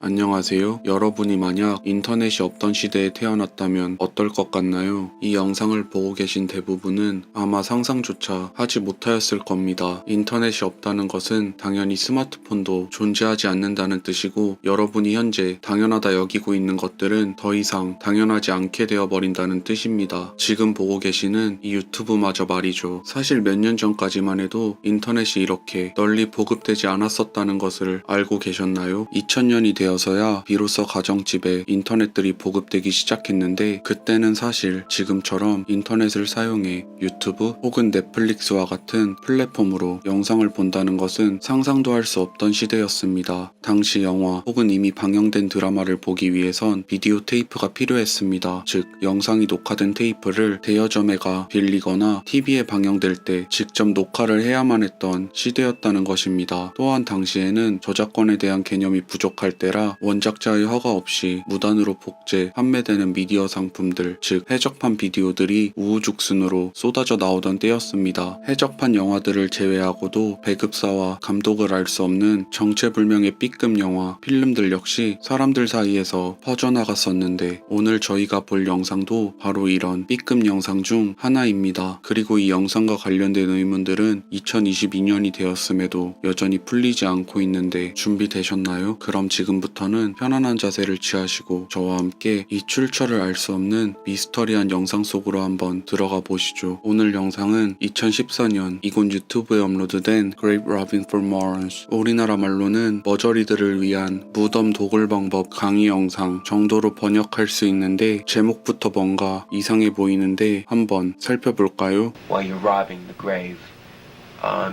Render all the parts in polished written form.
안녕하세요. 여러분이 만약 인터넷이 없던 시대에 태어났다면 어떨 것 같나요? 이 영상을 보고 계신 대부분은 아마 상상조차 하지 못하였을 겁니다. 인터넷이 없다는 것은 당연히 스마트폰도 존재하지 않는다는 뜻이고, 여러분이 현재 당연하다 여기고 있는 것들은 더 이상 당연하지 않게 되어버린다는 뜻입니다. 지금 보고 계시는 이 유튜브마저 말이죠. 사실 몇 년 전까지만 해도 인터넷이 이렇게 널리 보급되지 않았었다는 것을 알고 계셨나요? 2000년이 되어서야 비로소 가정집에 인터넷들이 보급되기 시작했는데, 그때는 사실 지금처럼 인터넷을 사용해 유튜브 혹은 넷플릭스와 같은 플랫폼으로 영상을 본다는 것은 상상도 할 수 없던 시대였습니다. 당시 영화 혹은 이미 방영된 드라마를 보기 위해선 비디오 테이프가 필요했습니다. 즉, 영상이 녹화된 테이프를 대여점에 가 빌리거나 TV에 방영될 때 직접 녹화를 해야만 했던 시대였다는 것입니다. 또한 당시에는 저작권에 대한 개념이 부족할 때라 원작자의 허가 없이 무단으로 복제, 판매되는 미디어 상품들, 즉 해적판 비디오들이 우후죽순으로 쏟아져 나오던 때였습니다. 해적판 영화들을 제외하고도 배급사와 감독을 알 수 없는 정체불명의 B급 영화, 필름들 역시 사람들 사이에서 퍼져나갔었는데, 오늘 저희가 볼 영상도 바로 이런 B급 영상 중 하나입니다. 그리고 이 영상과 관련된 의문들은 2022년이 되었음에도 여전히 풀리지 않고 있는데 준비되셨나요? 그럼 지금부터는 편안한 자세를 취하시고 저와 함께 이 출처를 알 수 없는 미스터리한 영상 속으로 한번 들어가 보시죠. 오늘 영상은 2014년 이곳 유튜브에 업로드된 Grave Robbing for Morons, 우리나라 말로는 머저리들을 위한 무덤 도굴 방법 강의 영상 정도로 번역할 수 있는데, 제목부터 뭔가 이상해 보이는데 한번 살펴볼까요? While you're robbing the grave,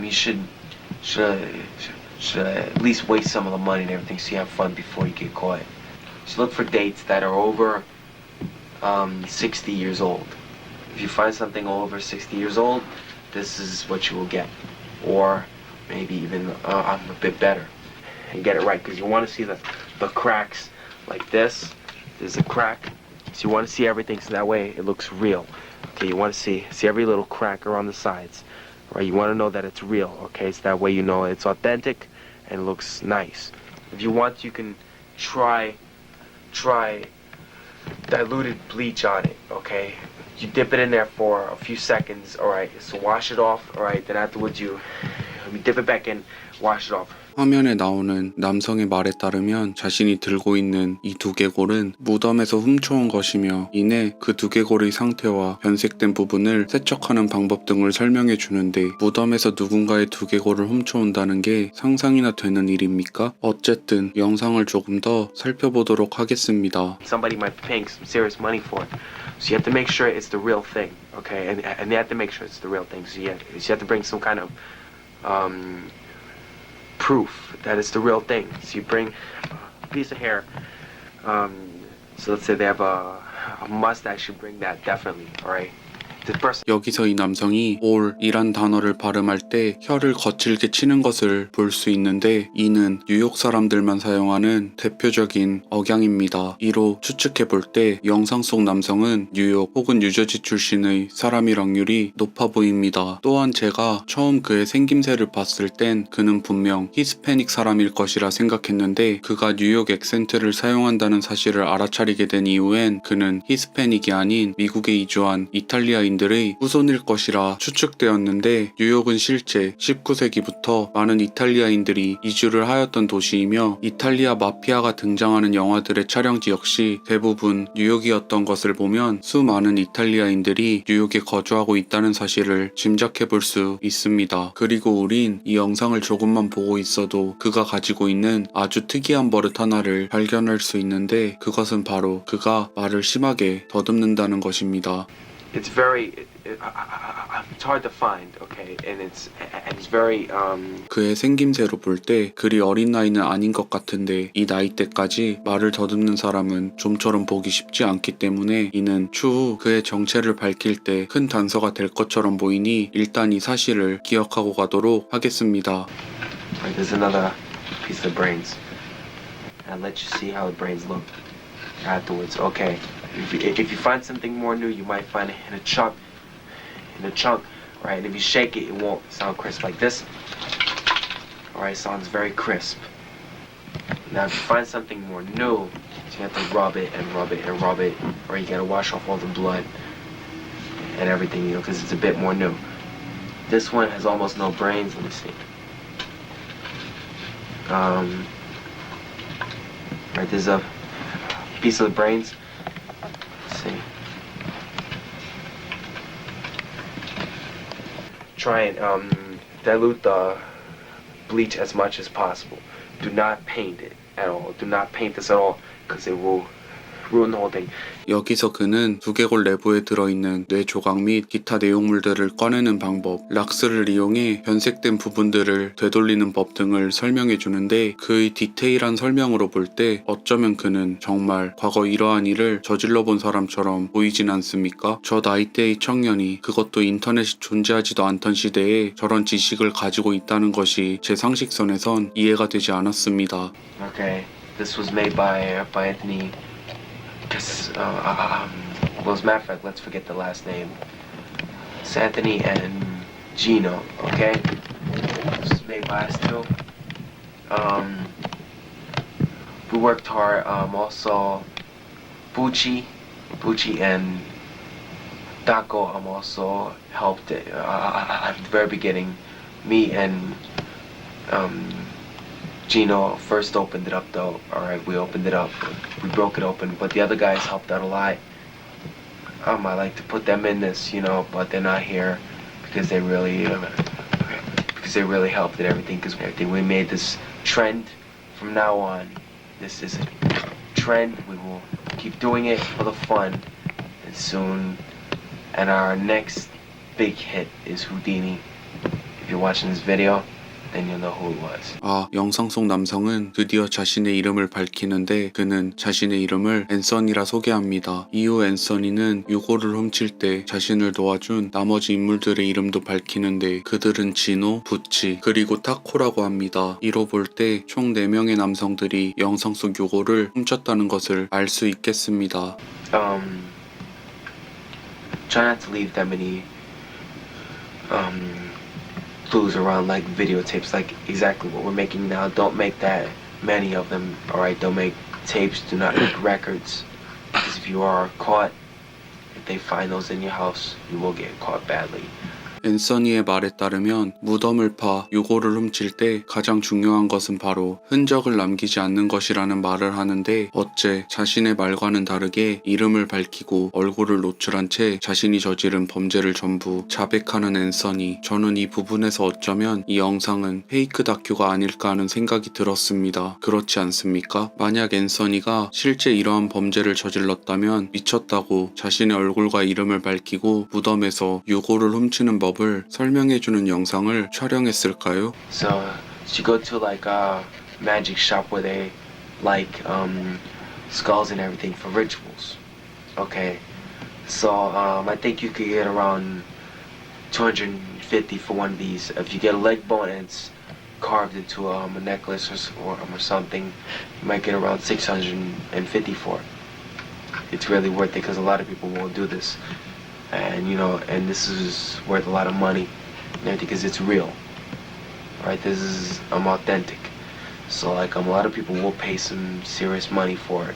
you should at least waste some of the money and everything so you have fun before you get caught. So look for dates that are over 60 years old. If you find something over 60 years old, this is what you will get. Or maybe even a bit better. And get it right, because you want to see the cracks like this. There's a crack. So you want to see everything so that way it looks real. Okay, you want to see every little crack around the sides. Right, you want to know that it's real, okay? So that way you know it's authentic and it looks nice. If you want, you can try diluted bleach on it, okay? You dip it in there for a few seconds, alright? So wash it off, alright? Then afterwards you dip it back in, wash it off. 화면에 나오는 남성의 말에 따르면 자신이 들고 있는 이 두개골은 무덤에서 훔쳐온 것이며, 이내 그 두개골의 상태와 변색된 부분을 세척하는 방법 등을 설명해 주는데, 무덤에서 누군가의 두개골을 훔쳐온다는 게 상상이나 되는 일입니까? 어쨌든 영상을 조금 더 살펴보도록 하겠습니다. Somebody might be paying some serious money for it. So you have to make sure it's the real thing, okay? And they have to make sure it's the real thing. So you have to bring some kind of proof that it's the real thing. So you bring a piece of hair. So let's say they have a mustache. You bring that definitely. All right. This person. 여기서 이 남성이 all이란 단어를 발음할 때 혀를 거칠게 치는 것을 볼 수 있는데, 이는 뉴욕 사람들만 사용하는 대표적인 억양입니다. 이로 추측해 볼 때 영상 속 남성은 뉴욕 혹은 뉴저지 출신의 사람일 확률이 높아 보입니다. 또한 제가 처음 그의 생김새를 봤을 땐 그는 분명 히스패닉 사람일 것이라 생각했는데, 그가 뉴욕 액센트를 사용한다는 사실을 알아차리게 된 이후엔 그는 히스패닉이 아닌 미국에 이주한 이탈리아인들의 후손일 것이라 추측되었는데, 뉴욕은 실제 19세기부터 많은 이탈리아인들이 이주를 하였던 도시이며, 이탈리아 마피아가 등장하는 영화들의 촬영지 역시 대부분 뉴욕이었던 것을 보면 수많은 이탈리아인들이 뉴욕에 거주하고 있다는 사실을 짐작해 볼 수 있습니다. 그리고 우린 이 영상을 조금만 보고 있어도 그가 가지고 있는 아주 특이한 버릇 하나를 발견할 수 있는데, 그것은 바로 그가 말을 심하게 더듬는다는 것입니다. It's very. It's hard to find, okay, and it's very. 그의 생김새로 볼 때 그리 어린 나이는 아닌 것 같은데, 이 나이대까지 말을 더듬는 사람은 좀처럼 보기 쉽지 않기 때문에 이는 추후 그의 정체를 밝힐 때 큰 단서가 될 것처럼 보이니 일단 이 사실을 기억하고 가도록 하겠습니다. Right, there's another piece of brains. I'll let you see how the brains look afterwards. Okay, if you find something more new, you might find it in a chunk. Right? And if you shake it, it won't sound crisp like this. Alright, sounds very crisp. Now, if you find something more new, so you have to rub it and rub it and rub it, or you gotta wash off all the blood and everything, you know, because it's a bit more new. This one has almost no brains. Let me see. Right, there's a piece of the brains. Let's see. Try and dilute the bleach as much as possible. Do not paint it at all. Do not paint this at all, because it will ruin the whole thing. 여기서 그는 두개골 내부에 들어있는 뇌 조각 및 기타 내용물들을 꺼내는 방법, 락스를 이용해 변색된 부분들을 되돌리는 법 등을 설명해 주는데 그의 디테일한 설명으로 볼 때 어쩌면 그는 정말 과거 이러한 일을 저질러 본 사람처럼 보이진 않습니까? 저 나이대의 청년이 그것도 인터넷이 존재하지도 않던 시대에 저런 지식을 가지고 있다는 것이 제 상식선에선 이해가 되지 않았습니다. Okay, this was made by Anthony. Well, as a matter of fact, let's forget the last name. It's Anthony and Gino, okay? This was made by us too. We worked hard. Also, Bucci and Daco also helped at the very beginning. Me and Gino first opened it up though. Alright, we opened it up. We broke it open, but the other guys helped out a lot. I like to put them in this, you know, but they're not here because they really helped and everything. Because we made this trend from now on. This is a trend. We will keep doing it for the fun, and soon. And our next big hit is Houdini. If you're watching this video, then you'll know who it was. 영상 속 남성은 드디어 자신의 이름을 밝히는데 그는 자신의 이름을 앤서니라 소개합니다. 이후 앤서니는 유골을 훔칠 때 자신을 도와준 나머지 인물들의 이름도 밝히는데 그들은 지노, 부치, 그리고 타코라고 합니다. 이로 볼 때 총 4명의 남성들이 영상 속 유골을 훔쳤다는 것을 알 수 있겠습니다. Try not to leave that many clues around like videotapes, like exactly what we're making now. Don't make that many of them. Alright, don't make tapes, do not make records, because if you are caught, if they find those in your house, you will get caught badly. 앤서니의 말에 따르면 무덤을 파 유골을 훔칠 때 가장 중요한 것은 바로 흔적을 남기지 않는 것이라는 말을 하는데 어째 자신의 말과는 다르게 이름을 밝히고 얼굴을 노출한 채 자신이 저지른 범죄를 전부 자백하는 앤서니. 저는 이 부분에서 어쩌면 이 영상은 페이크 다큐가 아닐까 하는 생각이 들었습니다. 그렇지 않습니까? 만약 앤서니가 실제 이러한 범죄를 저질렀다면 미쳤다고 자신의 얼굴과 이름을 밝히고 무덤에서 유골을 훔치는 법 설명해주는 영상을 촬영했을까요? So you go to like a magic shop where they like skulls and everything for rituals. Okay, so I think you could get around 250 for one of these. If you get a leg bone and it's carved into a necklace or something, you might get around 650 for it. It's really worth it because a lot of people won't do this. And you know, and this is worth a lot of money and everything because it's real, right? This is authentic, so like a lot of people will pay some serious money for it.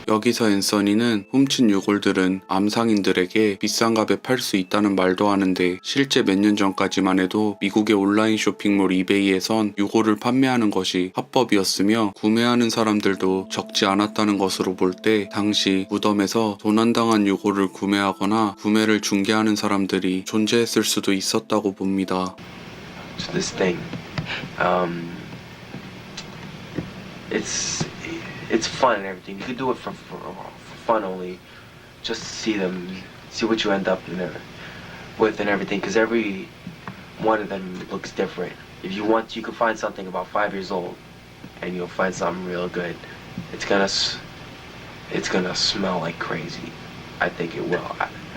여기서 앤서니는 훔친 유골들은 암상인들에게 비싼 값에 팔 수 있다는 말도 하는데 실제 몇 년 전까지만 해도 미국의 온라인 쇼핑몰 이베이에선 유골을 판매하는 것이 합법이었으며 구매하는 사람들도 적지 않았다는 것으로 볼 때 당시 무덤에서 도난당한 유골을 구매하거나 구매를 중개하는 사람들이 존재했을 수도 있었다고 봅니다. So this thing, it's fun and everything. You could do it for fun only, just to see them, see what you end up with and everything. Because every one of them looks different. If you want, you can find something about 5 years old, and you'll find something real good. It's gonna smell like crazy. I think it will.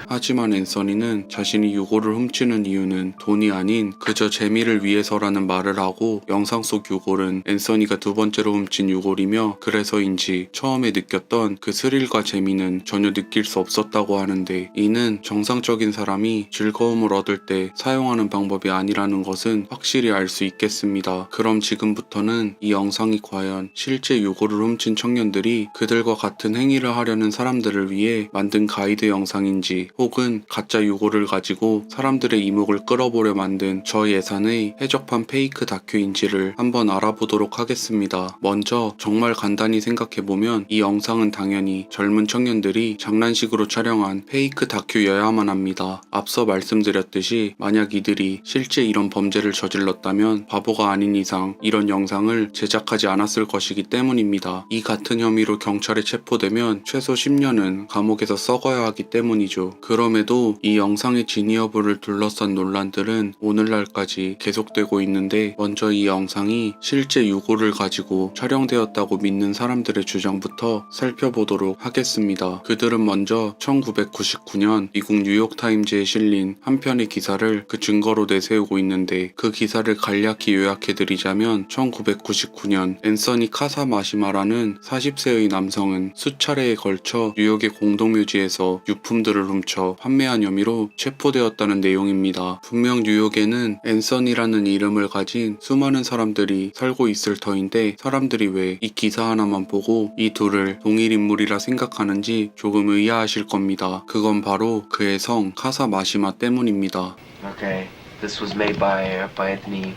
하지만 앤서니는 자신이 유골을 훔치는 이유는 돈이 아닌 그저 재미를 위해서라는 말을 하고 영상 속 유골은 앤서니가 두 번째로 훔친 유골이며 그래서인지 처음에 느꼈던 그 스릴과 재미는 전혀 느낄 수 없었다고 하는데 이는 정상적인 사람이 즐거움을 얻을 때 사용하는 방법이 아니라는 것은 확실히 알 수 있겠습니다. 그럼 지금부터는 이 영상이 과연 실제 유골을 훔친 청년들이 그들과 같은 행위를 하려는 사람들을 위해 만든 가이드 영상인지 혹은 가짜 유골을 가지고 사람들의 이목을 끌어보려 만든 저예산의 해적판 페이크 다큐인지를 한번 알아보도록 하겠습니다. 먼저 정말 간단히 생각해보면 이 영상은 당연히 젊은 청년들이 장난식으로 촬영한 페이크 다큐여야만 합니다. 앞서 말씀드렸듯이 만약 이들이 실제 이런 범죄를 저질렀다면 바보가 아닌 이상 이런 영상을 제작하지 않았을 것이기 때문입니다. 이 같은 혐의로 경찰에 체포되면 최소 10년은 감옥에서 썩어야 하기 때문이죠. 그럼에도 이 영상의 진위 여부를 둘러싼 논란들은 오늘날까지 계속되고 있는데 먼저 이 영상이 실제 유골을 가지고 촬영되었다고 믿는 사람들의 주장부터 살펴보도록 하겠습니다. 그들은 먼저 1999년 미국 뉴욕타임즈에 실린 한 편의 기사를 그 증거로 내세우고 있는데 그 기사를 간략히 요약해드리자면 1999년 앤서니 카사마시마라는 40세의 남성은 수차례에 걸쳐 뉴욕의 공동묘지에서 유품들을 훔쳐 판매한 혐의로 체포되었다는 내용입니다. 분명 뉴욕에는 앤서니라는 이름을 가진 수많은 사람들이 살고 있을 터인데 사람들이 왜 이 기사 하나만 보고 이 둘을 동일 인물이라 생각하는지 조금 의아하실 겁니다. 그건 바로 그의 성 카사마시마 때문입니다. Okay, this was made by Anthony.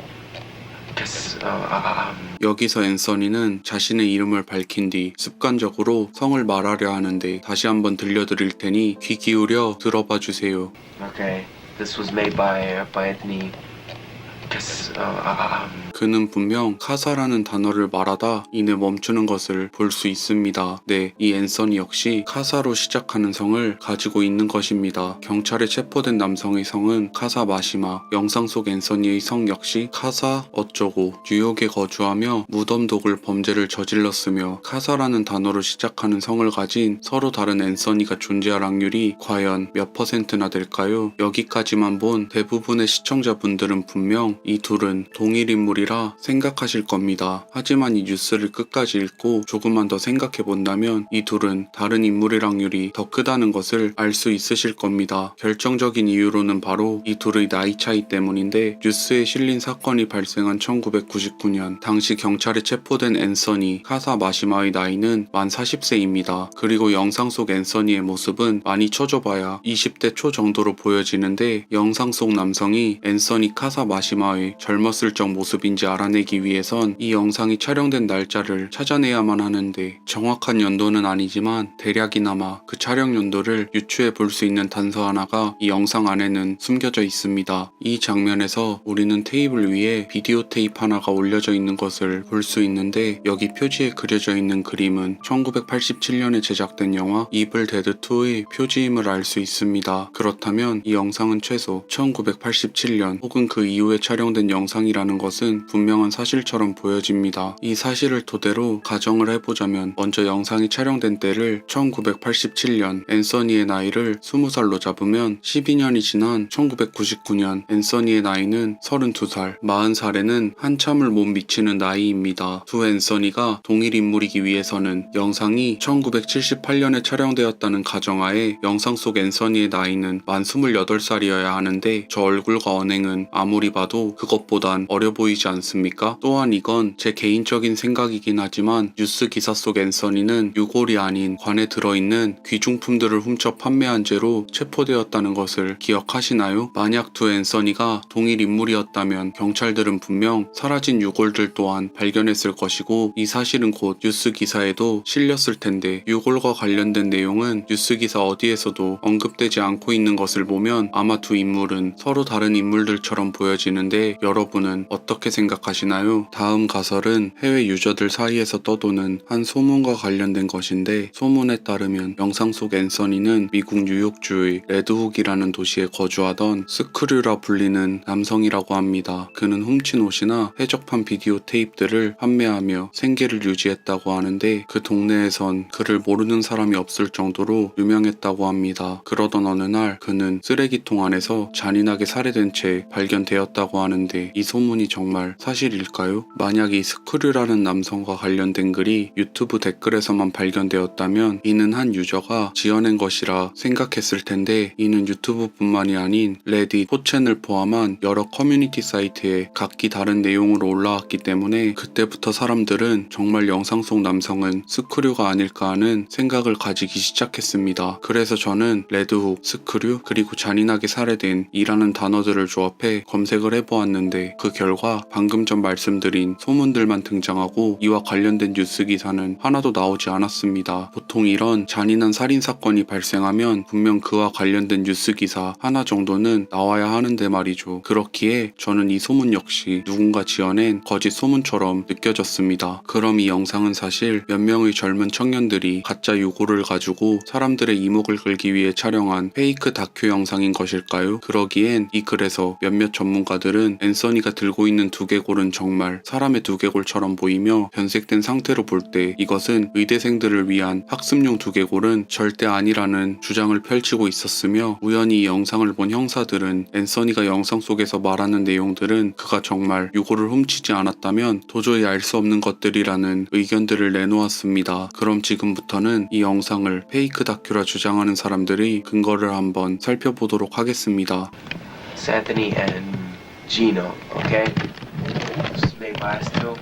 여기서 앤서니는 자신의 이름을 밝힌 뒤 습관적으로 성을 말하려 하는데 다시 한번 들려드릴 테니 귀 기울여 들어봐 주세요. Okay, this was made by Anthony. 그는 분명 카사라는 단어를 말하다 이내 멈추는 것을 볼 수 있습니다. 네, 이 앤서니 역시 카사로 시작하는 성을 가지고 있는 것입니다. 경찰에 체포된 남성의 성은 카사마시마, 영상 속 앤서니의 성 역시 카사 어쩌고, 뉴욕에 거주하며 무덤독을 범죄를 저질렀으며 카사라는 단어로 시작하는 성을 가진 서로 다른 앤서니가 존재할 확률이 과연 몇 %나 될까요? 여기까지만 본 대부분의 시청자분들은 분명 이 둘은 동일 인물이라 생각하실 겁니다. 하지만 이 뉴스를 끝까지 읽고 조금만 더 생각해 본다면 이 둘은 다른 인물일 확률이 더 크다는 것을 알 수 있으실 겁니다. 결정적인 이유로는 바로 이 둘의 나이 차이 때문인데 뉴스에 실린 사건이 발생한 1999년 당시 경찰에 체포된 앤서니 카사마시마의 나이는 만 40세입니다. 그리고 영상 속 앤서니의 모습은 많이 쳐줘봐야 20대 초 정도로 보여지는데 영상 속 남성이 앤서니 카사마시마 젊었을 적 모습인지 알아내기 위해선 이 영상이 촬영된 날짜를 찾아내야만 하는데 정확한 연도는 아니지만 대략이나마 그 촬영 연도를 유추해 볼 수 있는 단서 하나가 이 영상 안에는 숨겨져 있습니다. 이 장면에서 우리는 테이블 위에 비디오 테이프 하나가 올려져 있는 것을 볼 수 있는데 여기 표지에 그려져 있는 그림은 1987년에 제작된 영화 이블 데드 2의 표지임을 알 수 있습니다. 그렇다면 이 영상은 최소 1987년 혹은 그 이후에 촬영된 영상이라는 것은 분명한 사실처럼 보여집니다. 이 사실을 토대로 가정을 해보자면 먼저 영상이 촬영된 때를 1987년 앤서니의 나이를 20살로 잡으면 12년이 지난 1999년 앤서니의 나이는 32살, 40살에는 한참을 못 미치는 나이입니다. 두 앤서니가 동일 인물이기 위해서는 영상이 1978년에 촬영되었다는 가정하에 영상 속 앤서니의 나이는 만 28살이어야 하는데 저 얼굴과 언행은 아무리 봐도 그것보단 어려 보이지 않습니까? 또한 이건 제 개인적인 생각이긴 하지만 뉴스 기사 속 앤서니는 유골이 아닌 관에 들어있는 귀중품들을 훔쳐 판매한 죄로 체포되었다는 것을 기억하시나요? 만약 두 앤서니가 동일 인물이었다면 경찰들은 분명 사라진 유골들 또한 발견했을 것이고 이 사실은 곧 뉴스 기사에도 실렸을 텐데 유골과 관련된 내용은 뉴스 기사 어디에서도 언급되지 않고 있는 것을 보면 아마 두 인물은 서로 다른 인물들처럼 보여지는데 여러분은 어떻게 생각하세요? 생각하시나요? 다음 가설은 해외 유저들 사이에서 떠도는 한 소문과 관련된 것인데, 소문에 따르면 영상 속 앤서니는 미국 뉴욕주의 레드훅이라는 도시에 거주하던 스크류라 불리는 남성이라고 합니다. 그는 훔친 옷이나 해적판 비디오 테이프들을 판매하며 생계를 유지했다고 하는데, 그 동네에선 그를 모르는 사람이 없을 정도로 유명했다고 합니다. 그러던 어느 날 그는 쓰레기통 안에서 잔인하게 살해된 채 발견되었다고 하는데, 이 소문이 정말 사실일까요? 만약 이 스크류라는 남성과 관련된 글이 유튜브 댓글에서만 발견되었다면 이는 한 유저가 지어낸 것이라 생각했을 텐데, 이는 유튜브뿐만이 아닌 레딧, 4채널 포함한 여러 커뮤니티 사이트에 각기 다른 내용으로 올라왔기 때문에 그때부터 사람들은 정말 영상 속 남성은 스크류가 아닐까 하는 생각을 가지기 시작했습니다. 그래서 저는 레드훅, 스크류, 그리고 잔인하게 살해된 이라는 단어들을 조합해 검색을 해보았는데, 그 결과 방금 전 말씀드린 소문들만 등장하고 이와 관련된 뉴스 기사는 하나도 나오지 않았습니다. 보통 이런 잔인한 살인사건이 발생하면 분명 그와 관련된 뉴스 기사 하나 정도는 나와야 하는데 말이죠. 그렇기에 저는 이 소문 역시 누군가 지어낸 거짓 소문처럼 느껴졌습니다. 그럼 이 영상은 사실 몇 명의 젊은 청년들이 가짜 유고를 가지고 사람들의 이목을 끌기 위해 촬영한 페이크 다큐 영상인 것일까요? 그러기엔 이 글에서 몇몇 전문가들은 앤서니가 들고 있는 두개골은 정말 사람의 두개골처럼 보이며, 변색된 상태로 볼 때 이것은 의대생들을 위한 학습용 두개골은 절대 아니라는 주장을 펼치고 있었으며, 우연히 이 영상을 본 형사들은 앤서니가 영상 속에서 말하는 내용들은 그가 정말 유고를 훔치지 않았다면 도저히 알 수 없는 것들이라는 의견들을 내놓았습니다. 그럼 지금부터는 이 영상을 페이크 다큐라 주장하는 사람들의 근거를 한번 살펴보도록 하겠습니다. It's Anthony and Gino, okay? This is made by us two.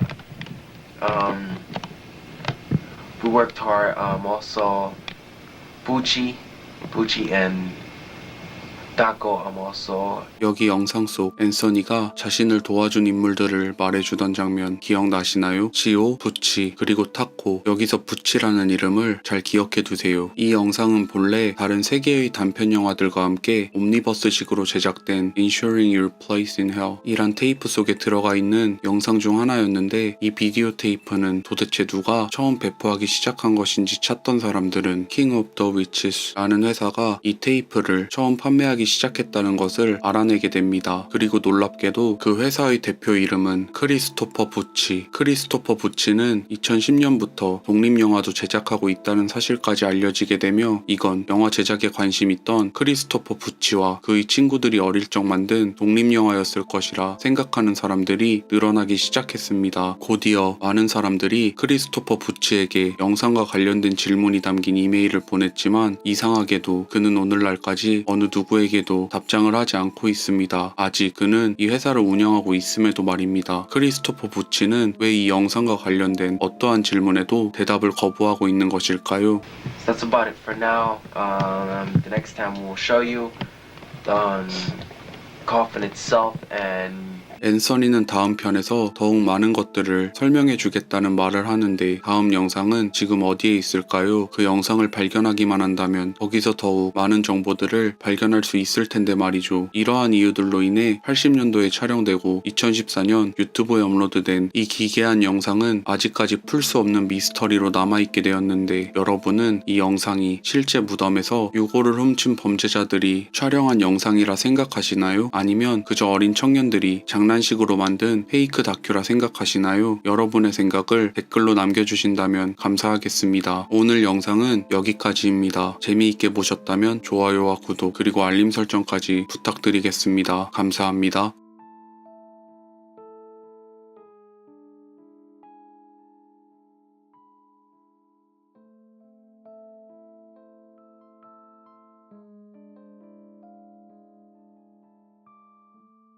We worked hard. Also, Bucci and Daco. Also. 여기 영상 속 앤서니가 자신을 도와준 인물들을 말해주던 장면 기억나시나요? 지오, 부치, 그리고 타코. 여기서 부치라는 이름을 잘 기억해 두세요. 이 영상은 본래 다른 3개의 단편 영화들과 함께 옴니버스식으로 제작된 Ensuring Your Place in Hell 이란 테이프 속에 들어가 있는 영상 중 하나였는데, 이 비디오 테이프는 도대체 누가 처음 배포하기 시작한 것인지 찾던 사람들은 King of the Witches 라는 회사가 이 테이프를 처음 판매하기 시작했다는 것을 알아내게 됩니다. 그리고 놀랍게도 그 회사의 대표 이름은 크리스토퍼 부치. 크리스토퍼 부치는 2010년부터 독립영화도 제작하고 있다는 사실까지 알려지게 되며, 이건 영화 제작에 관심 있던 크리스토퍼 부치와 그의 친구들이 어릴 적 만든 독립영화였을 것이라 생각하는 사람들이 늘어나기 시작했습니다. 곧이어 많은 사람들이 크리스토퍼 부치에게 영상과 관련된 질문이 담긴 이메일을 보냈지만, 이상하게도 그는 오늘날까지 어느 누구에게도 답장을 하지 않고 있습니다. 아직 그는 이 회사를 운영하고 있음에도 말입니다. 크리스토퍼 부치는 왜 이 영상과 관련된 어떠한 질문에도 대답을 거부하고 있는 것일까요? So that's about it for now. The next time we'll show you the coffin itself and. 앤서니는 다음 편에서 더욱 많은 것들을 설명해 주겠다는 말을 하는데, 다음 영상은 지금 어디에 있을까요? 그 영상을 발견하기만 한다면 거기서 더욱 많은 정보들을 발견할 수 있을 텐데 말이죠. 이러한 이유들로 인해 80년도에 촬영되고 2014년 유튜브에 업로드된 이 기괴한 영상은 아직까지 풀 수 없는 미스터리로 남아있게 되었는데, 여러분은 이 영상이 실제 무덤에서 유골을 훔친 범죄자들이 촬영한 영상이라 생각하시나요? 아니면 그저 어린 청년들이 장난식으로 만든 페이크 다큐라 생각하시나요? 여러분의 생각을 댓글로 남겨주신다면 감사하겠습니다. 오늘 영상은 여기까지입니다. 재미있게 보셨다면 좋아요와 구독, 그리고 알림 설정까지 부탁드리겠습니다. 감사합니다.